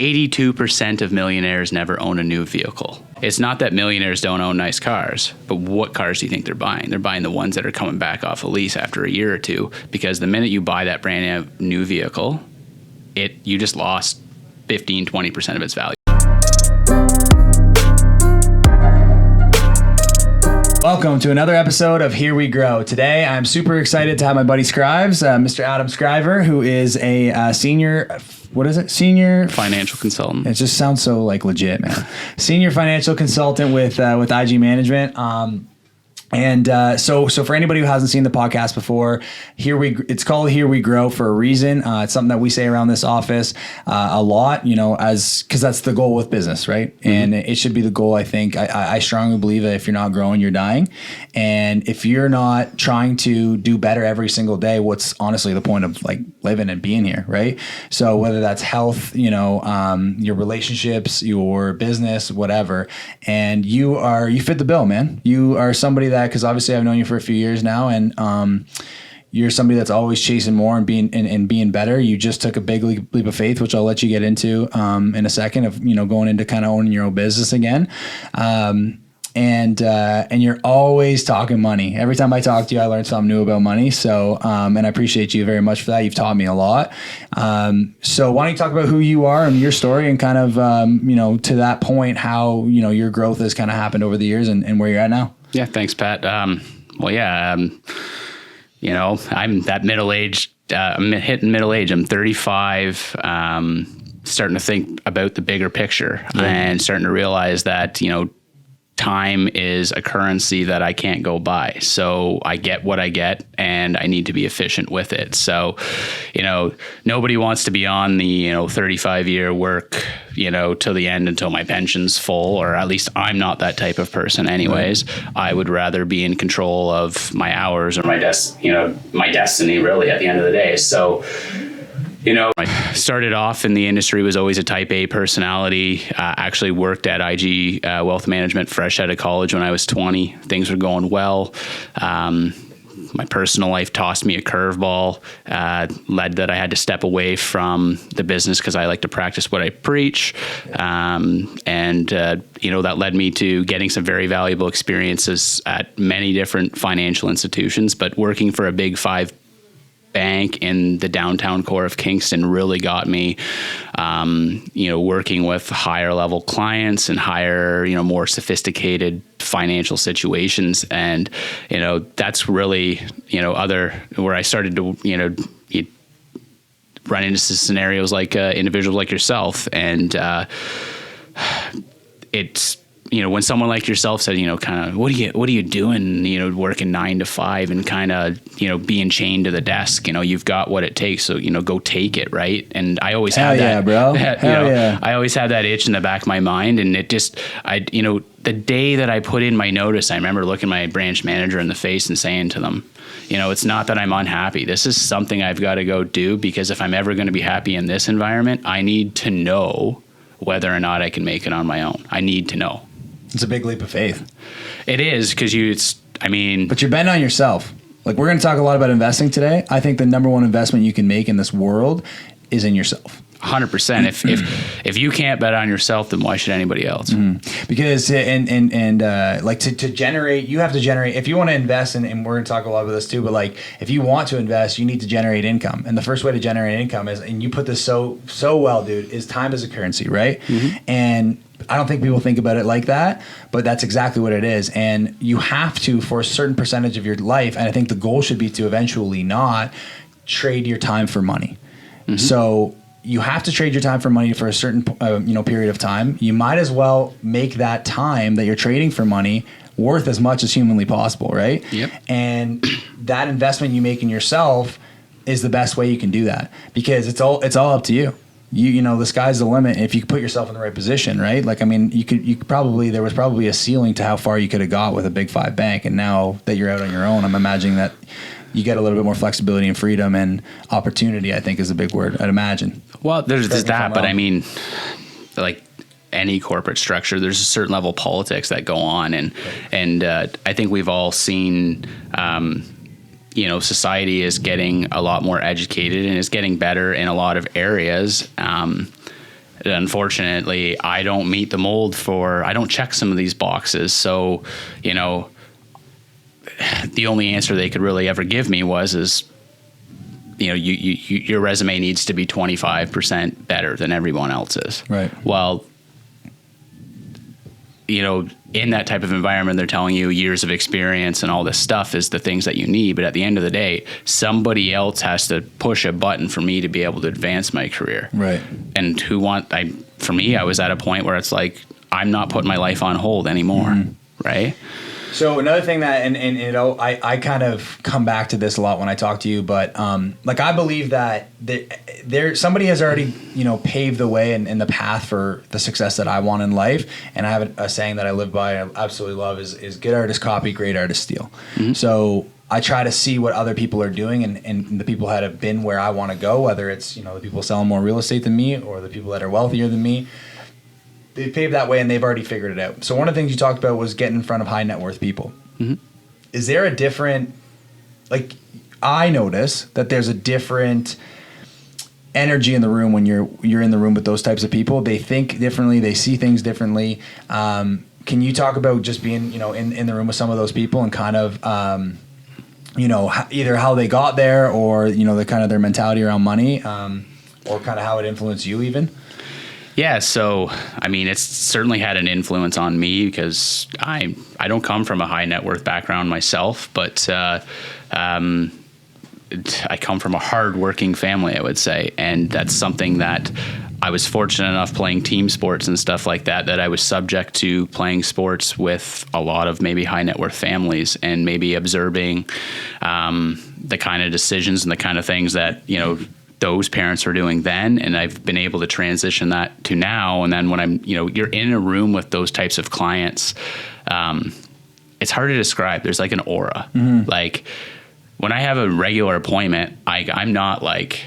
82% of millionaires never own a new vehicle. It's not that millionaires don't own nice cars, but what cars do you think they're buying? They're buying the ones that are coming back off a lease after a year or two, because the minute you buy that brand new vehicle, you just lost 15, 20% of its value. Welcome to another episode of Here We Grow. Today, I'm super excited to have my buddy Scrives, Mr. Adam Scriver, who is a senior, Senior financial consultant. It just sounds so like legit, man. Senior financial consultant with IG Management. So for anybody who hasn't seen the podcast before, it's called Here We Grow for a reason. It's something that we say around this office a lot, because that's the goal with business, right? Mm-hmm. And it should be the goal. I think I strongly believe that if you're not growing, you're dying. And if you're not trying to do better every single day, what's honestly the point of like living and being here, right? So whether that's health, your relationships, your business, whatever, and you fit the bill, man. You are somebody that, because obviously I've known you for a few years now, and you're somebody that's always chasing more and being better. You just took a big leap of faith, which I'll let you get into in a second, of going into kind of owning your own business again. And you're always talking money. Every time I talk to you, I learn something new about money. So, and I appreciate you very much for that. You've taught me a lot. So why don't you talk about who you are and your story, and kind of, to that point, how, your growth has kind of happened over the years and where you're at now. Yeah. Thanks, Pat. I'm that middle-aged, I'm hitting middle age. I'm 35, starting to think about the bigger picture, and starting to realize that, time is a currency that I can't go buy. So I get what I get, and I need to be efficient with it. So, nobody wants to be on the, 35-year work, till the end, until my pension's full, or at least I'm not that type of person anyways. Right. I would rather be in control of my hours, or my destiny really at the end of the day. So, I started off in the industry, was always a type A personality. Actually worked at IG Wealth Management fresh out of college when I was 20. Things were going well. My personal life tossed me a curveball, led that I had to step away from the business because I like to practice what I preach. That led me to getting some very valuable experiences at many different financial institutions, but working for a big five bank in the downtown core of Kingston really got me, working with higher level clients and higher, more sophisticated financial situations. And, that's really, where I started to, you run into scenarios like individuals like yourself. And it's, when someone like yourself said, kind of, what are you doing, working 9 to 5 and kind of, being chained to the desk, you've got what it takes. So, go take it. Right. And I always had that, bro. I always had that itch in the back of my mind. And it just, the day that I put in my notice, I remember looking my branch manager in the face and saying to them, it's not that I'm unhappy. This is something I've got to go do, because if I'm ever going to be happy in this environment, I need to know whether or not I can make it on my own. I need to know. It's a big leap of faith. It is, because but you're betting on yourself. Like, we're going to talk a lot about investing today. I think the number one investment you can make in this world is in yourself. 100%. If you can't bet on yourself, then why should anybody else? Mm-hmm. Because to generate, you have to generate. If you want to invest, and we're going to talk a lot about this too, but like, if you want to invest, you need to generate income, and the first way to generate income is, and you put this so well, dude, is time as a currency, right? Mm-hmm. And I don't think people think about it like that, but that's exactly what it is. And you have to, for a certain percentage of your life, and I think the goal should be to eventually not trade your time for money. Mm-hmm. So you have to trade your time for money for a certain period of time. You might as well make that time that you're trading for money worth as much as humanly possible, right? Yep. And that investment you make in yourself is the best way you can do that, because it's all up to you. The sky's the limit if you put yourself in the right position, right? Like, there was probably a ceiling to how far you could have got with a big five bank, and now that you're out on your own, I'm imagining that you get a little bit more flexibility and freedom, and opportunity, I think, is a big word, I'd imagine. Well, there's that, but like any corporate structure, there's a certain level of politics that go on, and I think we've all seen, society is getting a lot more educated and is getting better in a lot of areas. unfortunately, I don't meet the mold I don't check some of these boxes. So, you know, the only answer they could really ever give me is, you know, your resume needs to be 25% better than everyone else's. Right. Well, you know, in that type of environment, they're telling you years of experience and all this stuff is the things that you need. But at the end of the day, somebody else has to push a button for me to be able to advance my career. Right. And for me, I was at a point where it's like, I'm not putting my life on hold anymore. Mm-hmm. Right. So another thing that, and you know, I kind of come back to this a lot when I talk to you, but like I believe that there somebody has already, you know, paved the way and the path for the success that I want in life. And I have a saying that I live by, I absolutely love is good artist copy, great artist steal. Mm-hmm. So I try to see what other people are doing and the people that have been where I want to go, whether it's, you know, the people selling more real estate than me or the people that are wealthier than me. They paved that way and they've already figured it out. So one of the things you talked about was getting in front of high net worth people. Mm-hmm. Is there a different, like, I notice that there's a different energy in the room when you're in the room with those types of people. They think differently. They see things differently. Can you talk about just being, you know, in the room with some of those people and kind of, you know, either how they got there or, you know, the kind of their mentality around money, or kind of how it influenced you even? Yeah, so I mean, it's certainly had an influence on me because I don't come from a high net worth background myself, but I come from a hardworking family, I would say, and that's something that I was fortunate enough playing team sports and stuff like that I was subject to playing sports with a lot of maybe high net worth families and maybe observing the kind of decisions and the kind of things that, you know, those parents are doing then, and I've been able to transition that to now. And then when I'm, you know, you're in a room with those types of clients, it's hard to describe. There's like an aura. Mm-hmm. Like when I have a regular appointment, I'm not like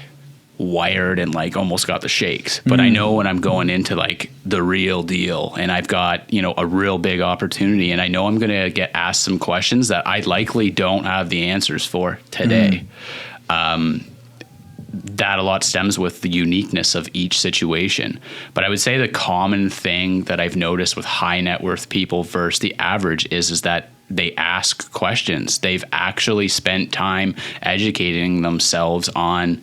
wired and like almost got the shakes, but I know when I'm going into like the real deal and I've got, you know, a real big opportunity and I know I'm going to get asked some questions that I likely don't have the answers for today. That a lot stems with the uniqueness of each situation. But I would say the common thing that I've noticed with high net worth people versus the average is that they ask questions. They've actually spent time educating themselves on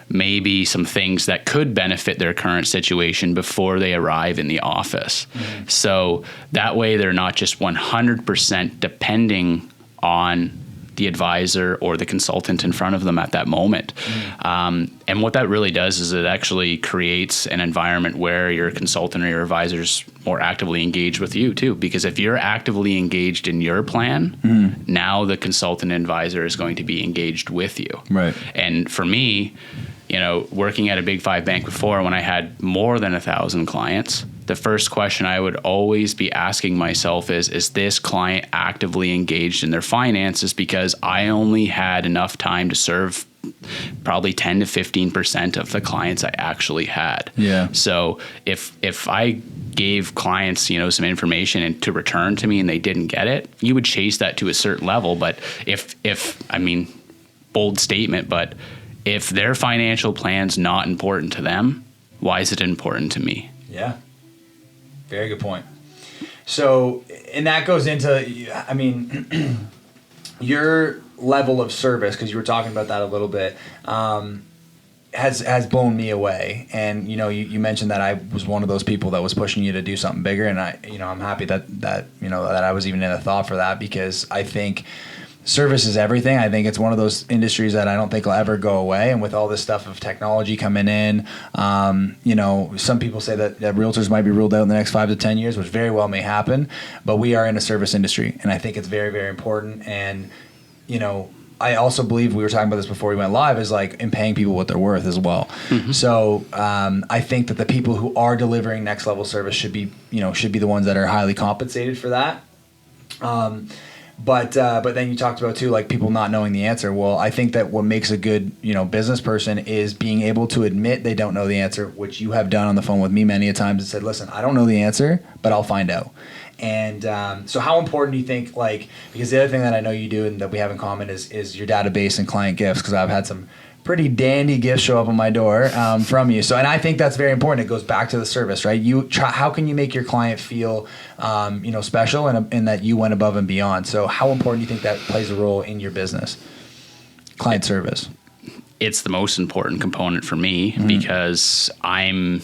maybe some things that could benefit their current situation before they arrive in the office. Mm-hmm. So that way they're not just 100% depending on the advisor or the consultant in front of them at that moment. And what that really does is it actually creates an environment where your consultant or your advisor's more actively engaged with you too. Because if you're actively engaged in your plan, now the consultant advisor is going to be engaged with you. Right. And for me, you know, working at a big five bank before, when I had more than 1,000 clients, the first question I would always be asking myself is this client actively engaged in their finances? Because I only had enough time to serve probably 10 to 15% of the clients I actually had. Yeah. So if I gave clients, you know, some information and to return to me and they didn't get it, you would chase that to a certain level. But if I mean, bold statement, but if their financial plan's not important to them, why is it important to me? Yeah. Very good point. So, and that goes into, I mean, your level of service, because you were talking about that a little bit, has blown me away. And, you know, you mentioned that I was one of those people that was pushing you to do something bigger. And I'm happy that you know, that I was even in a thought for that, because I think service is everything. I think it's one of those industries that I don't think will ever go away. And with all this stuff of technology coming in, you know, some people say that realtors might be ruled out in the next 5 to 10 years, which very well may happen. But we are in a service industry, and I think it's very, very important. And, you know, I also believe, we were talking about this before we went live, is like in paying people what they're worth as well. Mm-hmm. So I think that the people who are delivering next level service should be the ones that are highly compensated for that. But then you talked about too, like people not knowing the answer. Well, I think that what makes a good, you know, business person is being able to admit they don't know the answer, which you have done on the phone with me many a times and said, listen, I don't know the answer, but I'll find out. And so how important do you think, like, because the other thing that I know you do and that we have in common is your database and client gifts, because I've had some pretty dandy gifts show up on my door from you. So, and I think that's very important. It goes back to the service, right? How can you make your client feel, special and that you went above and beyond? So how important do you think that plays a role in your business? Client service. It's the most important component for me because I'm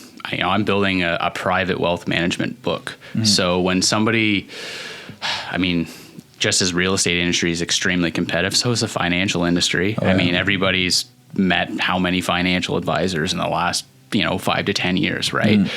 building a private wealth management book. So when somebody, just as real estate industry is extremely competitive, so is the financial industry. Oh, yeah. Everybody's met how many financial advisors in the last 5 to 10 years, right?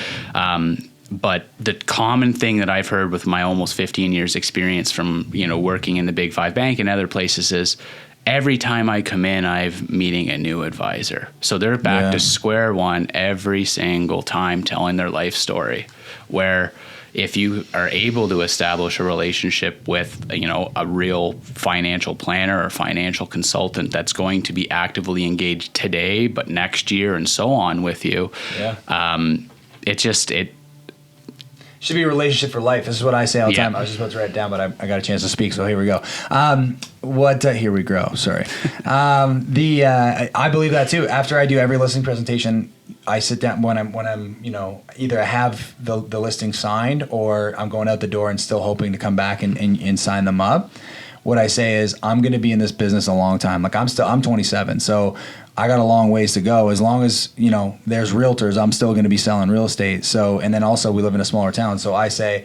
But the common thing that I've heard with my almost 15 years experience from working in the Big Five bank and other places is every time I come in, I'm meeting a new advisor. So they're back to square one every single time, telling their life story. Where if you are able to establish a relationship with, a real financial planner or financial consultant that's going to be actively engaged today, but next year and so on with you, it should be a relationship for life. This is what I say all the time. I was just about to write it down, but I got a chance to speak, so here we go. Here we grow. Sorry. I believe that too. After I do every listing presentation, I sit down when I'm either I have the listing signed or I'm going out the door and still hoping to come back and sign them up. What I say is I'm going to be in this business a long time. Like I'm 27, so I got a long ways to go. As long as, there's realtors, I'm still going to be selling real estate. So, and then also we live in a smaller town. So I say,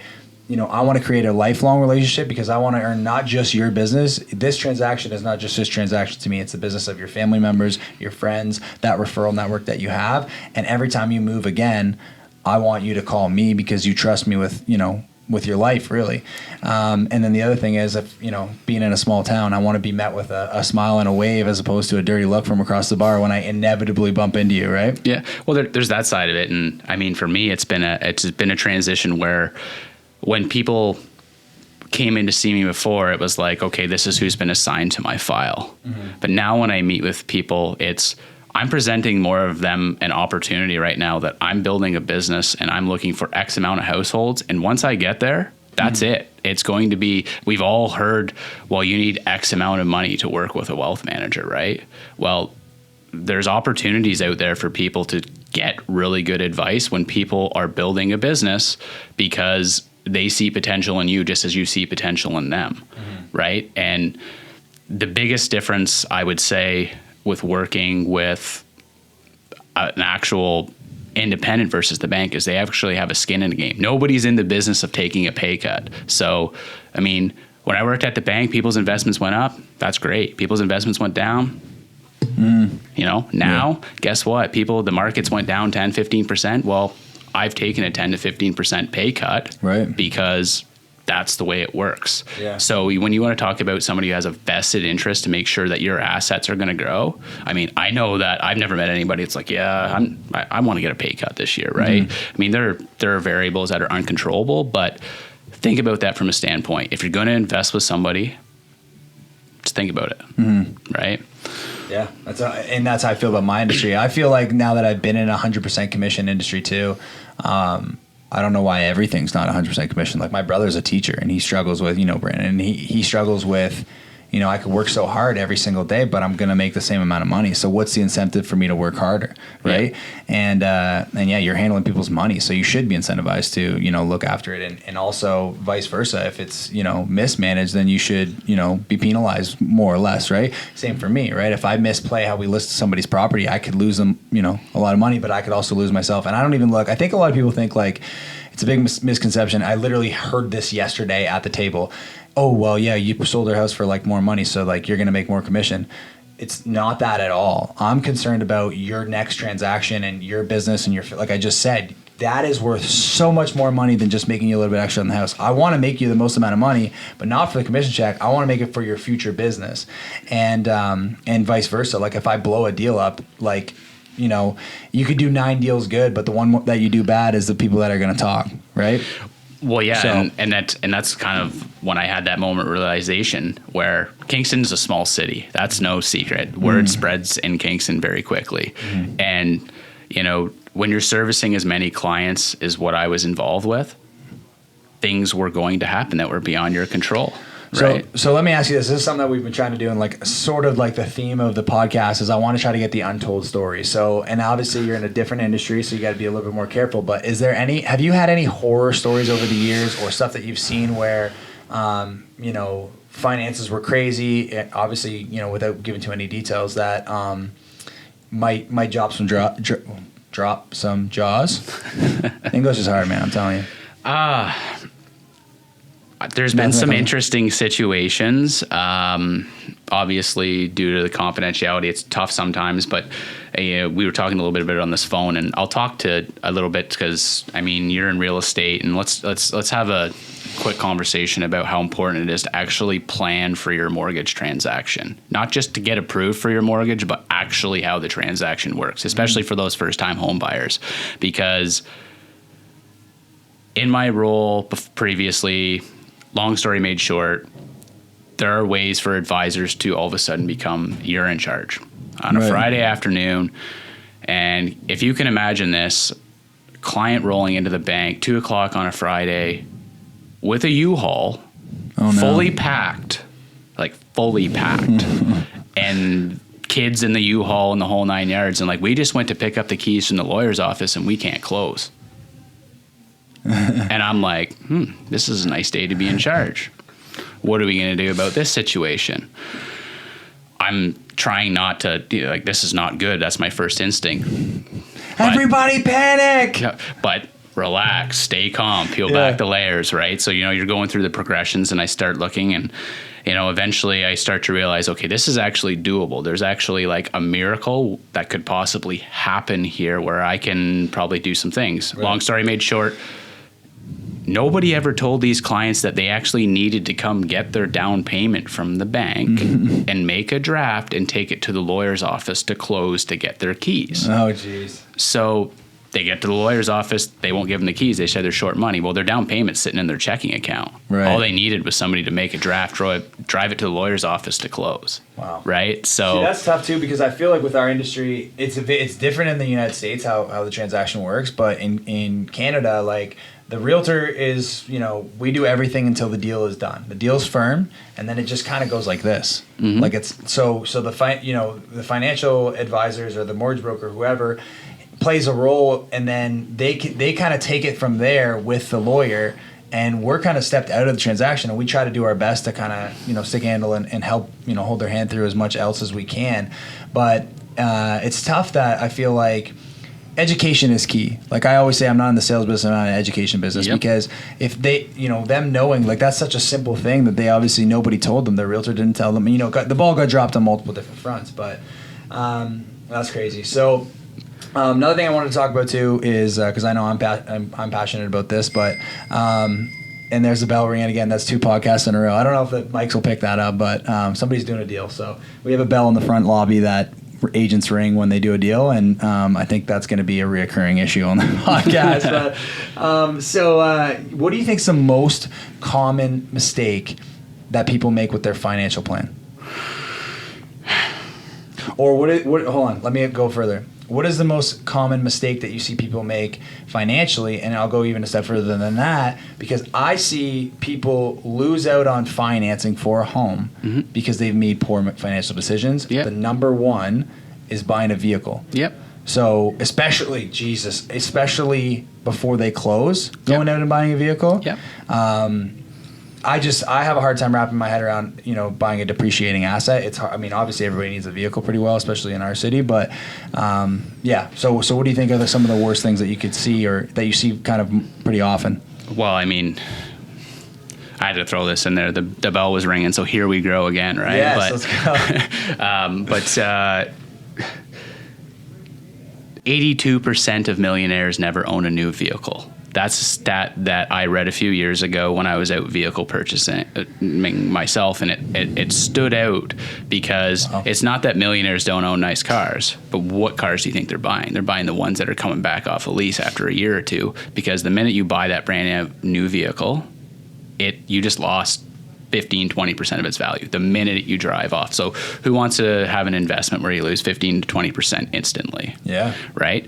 I want to create a lifelong relationship because I want to earn not just your business. This transaction is not just this transaction to me. It's the business of your family members, your friends, that referral network that you have. And every time you move again, I want you to call me because you trust me with your life, really. And then the other thing is, if being in a small town, I want to be met with a smile and a wave as opposed to a dirty look from across the bar when I inevitably bump into you, right? Yeah. Well, there's that side of it, and for me, it's been a transition where when people came in to see me before, it was like, okay, this is who's been assigned to my file. But now when I meet with people, I'm presenting more of them an opportunity right now that I'm building a business and I'm looking for X amount of households. And once I get there, that's it. It's going to be, we've all heard, well, you need X amount of money to work with a wealth manager, right? Well, there's opportunities out there for people to get really good advice when people are building a business because they see potential in you just as you see potential in them, right? And the biggest difference, I would say, with working with an actual independent versus the bank is they actually have a skin in the game. Nobody's in the business of taking a pay cut. So, when I worked at the bank, people's investments went up. That's great. People's investments went down. Now, guess what? the markets went down 10, 15%. Well, I've taken a 10 to 15% pay cut, right? Because that's the way it works. Yeah. So when you want to talk about somebody who has a vested interest to make sure that your assets are going to grow, I know that I've never met anybody that's like, I want to get a pay cut this year, right? There are variables that are uncontrollable, but think about that from a standpoint. If you're going to invest with somebody, just think about it, right? Yeah, that's how I feel about my industry. I feel like now that I've been in 100% commission industry too, I don't know why everything's not 100% commission. Like my brother's a teacher and he struggles with, Brandon, and he struggles with, I could work so hard every single day, but I'm going to make the same amount of money. So what's the incentive for me to work harder? Right. Yeah. And you're handling people's money. So you should be incentivized to, look after it. And also vice versa. If it's, mismanaged, then you should, be penalized more or less. Right. Same for me. Right. If I misplay how we list somebody's property, I could lose them, a lot of money, but I could also lose myself. And I don't even look, I think a lot of people think like it's a big misconception. I literally heard this yesterday at the table. Oh, well, yeah, you sold their house for like more money, so like you're going to make more commission. It's not that at all. I'm concerned about your next transaction and your business and like I just said, that is worth so much more money than just making you a little bit extra on the house. I want to make you the most amount of money, but not for the commission check. I want to make it for your future business, and vice versa. Like if I blow a deal up, like, you could do 9 deals good, but the one that you do bad is the people that are going to talk, right? Well, yeah, so, and that's kind of when I had that moment of realization where Kingston's a small city. That's no secret. Word spreads in Kingston very quickly. And, when you're servicing as many clients as what I was involved with, things were going to happen that were beyond your control. So let me ask you this. This is something that we've been trying to do, and like sort of like the theme of the podcast is I want to try to get the untold story. So, and obviously you're in a different industry, so you got to be a little bit more careful. But have you had any horror stories over the years or stuff that you've seen where, finances were crazy, obviously, without giving too many details, that might drop some jaws? English is hard, man, I'm telling you. There's been some interesting situations. Obviously, due to the confidentiality, it's tough sometimes. But we were talking a little bit about it on this phone, and I'll talk to a little bit because you're in real estate, and let's have a quick conversation about how important it is to actually plan for your mortgage transaction, not just to get approved for your mortgage, but actually how the transaction works, especially for those first-time home buyers, because in my role previously. Long story made short, there are ways for advisors to all of a sudden become you're in charge on a Friday afternoon. And if you can imagine this, client rolling into the bank 2:00 on a Friday with a U-Haul, fully packed, and kids in the U-Haul and the whole 9 yards. And we just went to pick up the keys from the lawyer's office and we can't close. And I'm like, this is a nice day to be in charge. What are we going to do about this situation? I'm trying not to, this is not good. That's my first instinct. Everybody panic! But relax, stay calm, peel back the layers, right? So, you're going through the progressions and I start looking and, eventually I start to realize, okay, this is actually doable. There's actually a miracle that could possibly happen here where I can probably do some things. Right. Long story made short, nobody ever told these clients that they actually needed to come get their down payment from the bank and make a draft and take it to the lawyer's office to close to get their keys. Oh, jeez. So they get to the lawyer's office, they won't give them the keys. They say they're short money. Well, their down payment's sitting in their checking account. Right. All they needed was somebody to make a draft, drive it to the lawyer's office to close. Wow. Right? So that's tough too, because I feel like with our industry, it's different in the United States how the transaction works, but in Canada, the realtor is, we do everything until the deal is done. The deal's firm, and then it just kind of goes like this. Mm-hmm. So the financial advisors or the mortgage broker, whoever, plays a role, and then they kind of take it from there with the lawyer, and we're kind of stepped out of the transaction, and we try to do our best to kind of stick handle and help hold their hand through as much else as we can. But it's tough that I feel like education is key. I always say, I'm not in the sales business, I'm not in the education business, because if they, them knowing, that's such a simple thing that they obviously nobody told them, their realtor didn't tell them, the ball got dropped on multiple different fronts, but that's crazy. So another thing I wanted to talk about too is, because I know I'm passionate about this, but and there's the bell ringing again. That's 2 podcasts in a row. I don't know if the mics will pick that up, but somebody's doing a deal. So we have a bell in the front lobby that agents ring when they do a deal, and I think that's going to be a reoccurring issue on the podcast. But what do you think is the most common mistake that people make with their financial plan? Or hold on, let me go further. What is the most common mistake that you see people make financially? And I'll go even a step further than that, because I see people lose out on financing for a home because they've made poor financial decisions. Yep. The number one is buying a vehicle. Yep. So especially before they close, going out and buying a vehicle. Yep. I have a hard time wrapping my head around, buying a depreciating asset. It's hard. Obviously everybody needs a vehicle pretty well, especially in our city. But So what do you think are some of the worst things that you could see or that you see kind of pretty often? Well, I had to throw this in there. The bell was ringing, so here we go again, right? Yes, let's go. 82% of millionaires never own a new vehicle. That's a stat that I read a few years ago when I was out vehicle purchasing myself, and it stood out because it's not that millionaires don't own nice cars, but what cars do you think they're buying? They're buying the ones that are coming back off a lease after a year or two, because the minute you buy that brand new vehicle, you just lost 15-20% of its value the minute you drive off. So who wants to have an investment where you lose 15 to 20% instantly? Yeah. Right?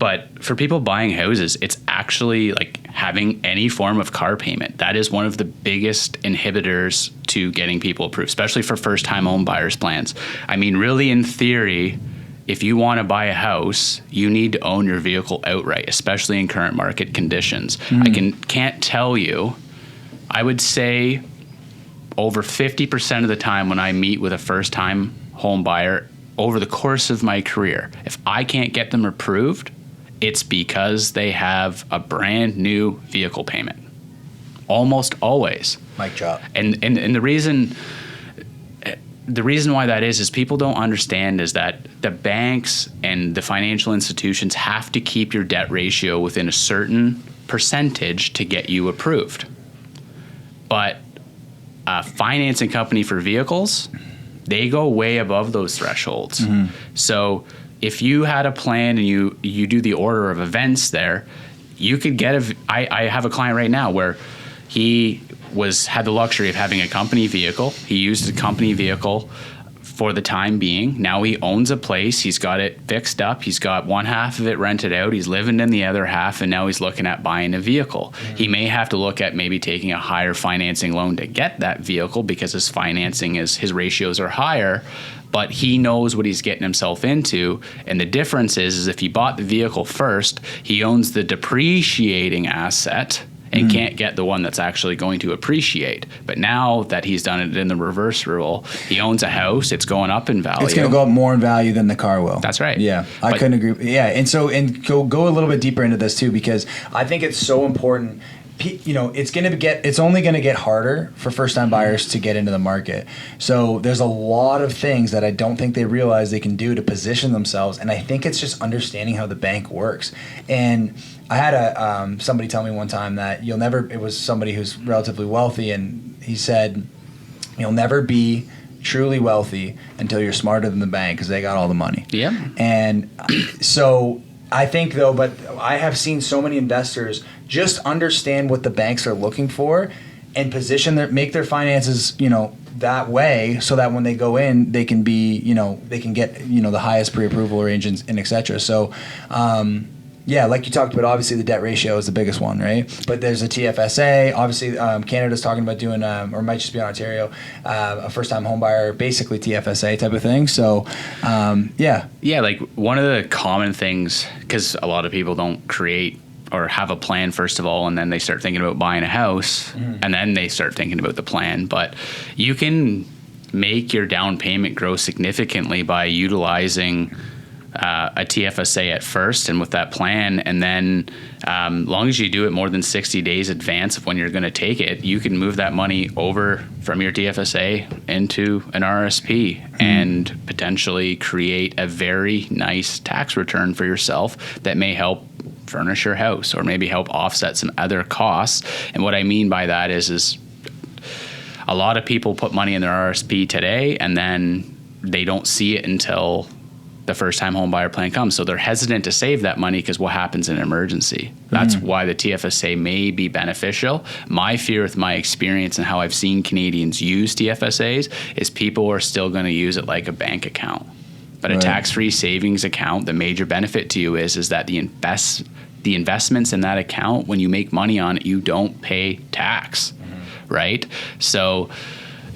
But for people buying houses, it's actually like having any form of car payment. That is one of the biggest inhibitors to getting people approved, especially for first-time home buyers plans. I mean, really, in theory, if you want to buy a house, you need to own your vehicle outright, especially in current market conditions. I can't tell you. I would say over 50% of the time when I meet with a first-time home buyer over the course of my career, if I can't get them approved, it's because they have a brand new vehicle payment. Almost always. Mic drop. And the reason why that is people don't understand is that the banks and the financial institutions have to keep your debt ratio within a certain percentage to get you approved. But a financing company for vehicles, they go way above those thresholds. So if you had a plan and you do the order of events there, you could get I have a client right now where he had the luxury of having a company vehicle. He used a company vehicle for the time being. Now he owns a place. He's got it fixed up. He's got one half of it rented out. He's living in the other half, and now he's looking at buying a vehicle. He may have to look at maybe taking a higher financing loan to get that vehicle because his his ratios are higher, but he knows what he's getting himself into. And the difference is if he bought the vehicle first, he owns the depreciating asset and can't get the one that's actually going to appreciate. But now that he's done it in the reverse rule, he owns a house, it's going up in value. It's going to go up more in value than the car will. That's right. Yeah, I couldn't agree. Yeah, and go a little bit deeper into this too, because I think it's so important. You know, it's only going to get harder for first-time buyers to get into the market. So there's a lot of things that I don't think they realize they can do to position themselves, and I think it's just understanding how the bank works. And I had somebody tell me one time that it was somebody who's relatively wealthy, and he said, you'll never be truly wealthy until you're smarter than the bank because they got all the money. Yeah. And so I think but I have seen so many investors just understand what the banks are looking for and make their finances, that way so that when they go in, they can be, they can get, the highest pre-approval range and et cetera. So, yeah, like you talked about, obviously the debt ratio is the biggest one, right? But there's a TFSA. Obviously, Canada's talking about doing, or might just be Ontario, a first-time home buyer, basically TFSA type of thing. So, yeah. Yeah, like one of the common things, because a lot of people don't create or have a plan first of all, and then they start thinking about buying a house, and then they start thinking about the plan. But you can make your down payment grow significantly by utilizing a TFSA at first and with that plan, and then long as you do it more than 60 days advance of when you're going to take it, you can move that money over from your TFSA into an RSP and potentially create a very nice tax return for yourself that may help furnish your house or maybe help offset some other costs. And what I mean by that is a lot of people put money in their RSP today and then they don't see it until the first time home buyer plan comes. So they're hesitant to save that money because what happens in an emergency? That's why the TFSA may be beneficial. My fear with my experience and how I've seen Canadians use TFSAs is people are still going to use it like a bank account. But a tax-free savings account, the major benefit to you is that the investments in that account, when you make money on it, you don't pay tax, right? So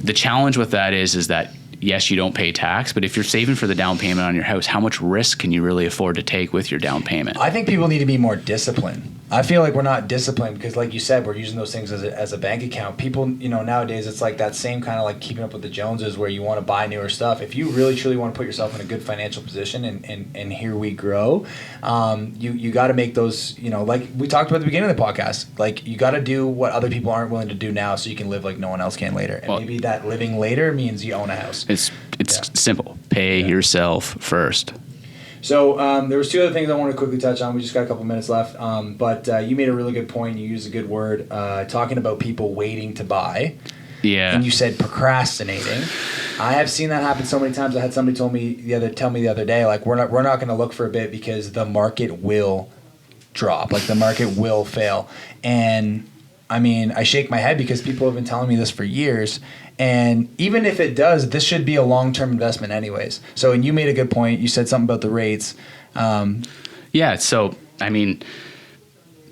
the challenge with that is that yes, you don't pay tax, but if you're saving for the down payment on your house, how much risk can you really afford to take with your down payment? I think people need to be more disciplined. I feel like we're not disciplined because, like you said, we're using those things as a bank account. People, nowadays it's like that same kind of like keeping up with the Joneses where you want to buy newer stuff. If you really truly want to put yourself in a good financial position and here we grow, you got to make those, like we talked about at the beginning of the podcast, like you got to do what other people aren't willing to do now so you can live like no one else can later. And maybe that living later means you own a house. It's simple. Pay yourself first. So there was two other things I wanted to quickly touch on. We just got a couple minutes left. But you made a really good point. You used a good word talking about people waiting to buy. Yeah. And you said procrastinating. I have seen that happen so many times. I had somebody tell me the other day, like we're not going to look for a bit because the market will drop. Like the market will fail. And I mean, I shake my head because people have been telling me this for years. And even if it does, this should be a long-term investment anyways. So, and you made a good point. You said something about the rates. Yeah. So, I mean,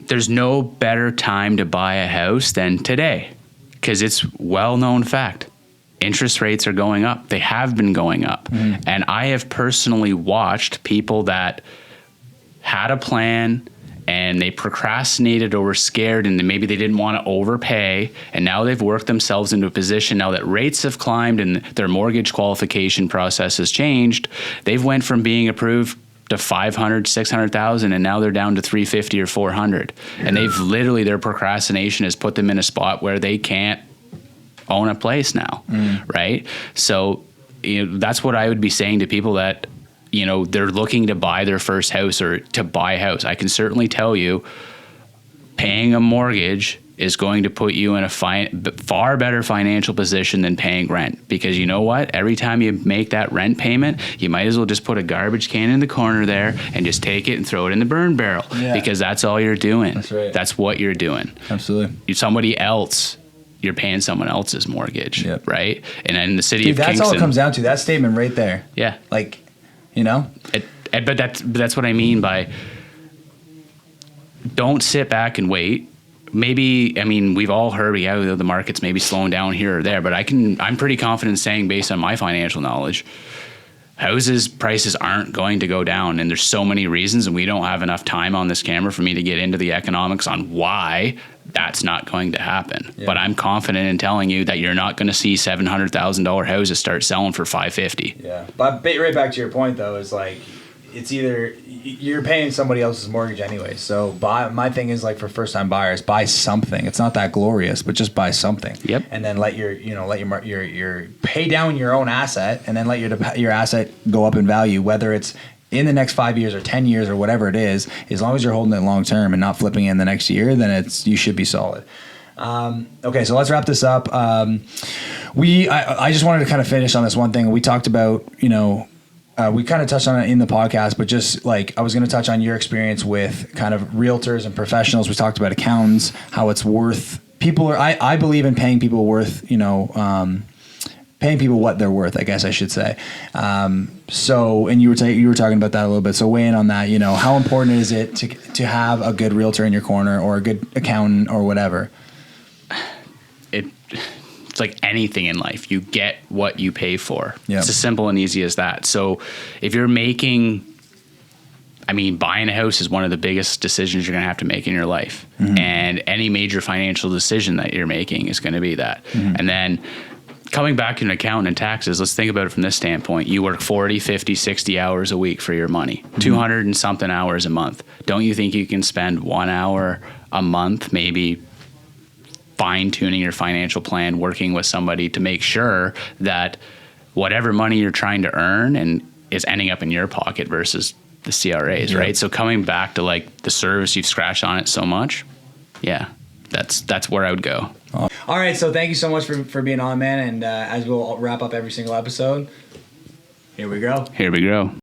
there's no better time to buy a house than today, because it's well-known fact. Interest rates are going up. They have been going up. And I have personally watched people that had a plan and they procrastinated or were scared, and maybe they didn't want to overpay, and now they've worked themselves into a position now that rates have climbed and their mortgage qualification process has changed. They've went from being approved to 500, 600,000, and now they're down to 350 or 400. And they've literally, their procrastination has put them in a spot where they can't own a place now. Right? So, that's what I would be saying to people that, they're looking to buy their first house or to buy a house. I can certainly tell you, paying a mortgage is going to put you in a far better financial position than paying rent, because you know what? Every time you make that rent payment, you might as well just put a garbage can in the corner there and just take it and throw it in the burn barrel, because that's all you're doing. That's right. That's what you're doing. Absolutely. You're paying someone else's mortgage, right? And in the city of that's Kingston, all it comes down to. That statement right there. Yeah. Like, but that's what I mean by, don't sit back and wait. Maybe, we've all heard, the market's maybe slowing down here or there, but I'm pretty confident saying, based on my financial knowledge, houses prices aren't going to go down. And there's so many reasons, and we don't have enough time on this camera for me to get into the economics on why that's not going to happen. But I'm confident in telling you that you're not going to see $700,000 houses start selling for $550. Yeah. But right back to your point, though, is like, it's either you're paying somebody else's mortgage anyway. So my thing is, like, for first time buyers, buy something. It's not that glorious, but just buy something. Yep. And then let your pay down your own asset, and then let your asset go up in value, whether it's in the next 5 years or 10 years or whatever it is. As long as you're holding it long term and not flipping it in the next year, then you should be solid. Okay, so let's wrap this up. I just wanted to kind of finish on this one thing we talked about. We kind of touched on it in the podcast, but just like, I was going to touch on your experience with kind of realtors and professionals. We talked about accountants, how it's worth I believe in paying people paying people what they're worth, I guess I should say. So, and you were talking about that a little bit. So weigh in on that, how important is it to have a good realtor in your corner, or a good accountant, or whatever? It's like anything in life. You get what you pay for. Yep. It's as simple and easy as that. So if you're buying a house is one of the biggest decisions you're going to have to make in your life. And any major financial decision that you're making is going to be that. And then coming back to an accountant and taxes, let's think about it from this standpoint. You work 40, 50, 60 hours a week for your money, 200 and something hours a month. Don't you think you can spend 1 hour a month, maybe fine-tuning your financial plan, working with somebody to make sure that whatever money you're trying to earn and is ending up in your pocket versus the CRAs, right? So coming back to, like, the service, you've scratched on it so much. Yeah, that's where I would go. All right, so thank you so much for being on, man. And as we'll wrap up every single episode, here we go. Here we go.